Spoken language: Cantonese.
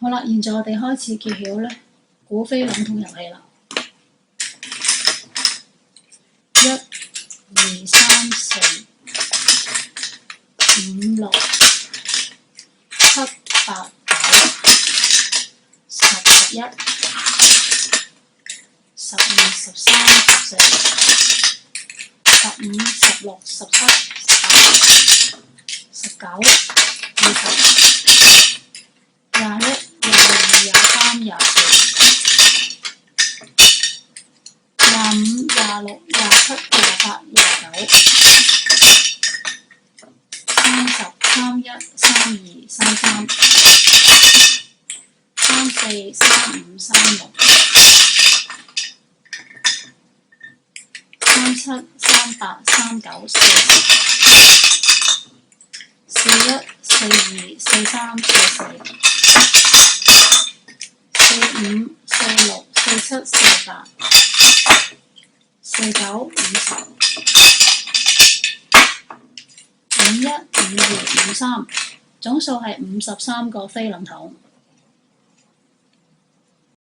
好啦，現在我哋開始揭曉咧估菲林桶遊戲啦。1、2、3、4、5、6、7、8、9、10、11、12、13、14、15、16、17、18、19、20、21、22、23、24、25、26、27、28、29、30、31、32、33、34、35、36、37、38、39、40、41、42、43、44、45、46、47、48、49、50、51、52、53，總數係53個菲林桶。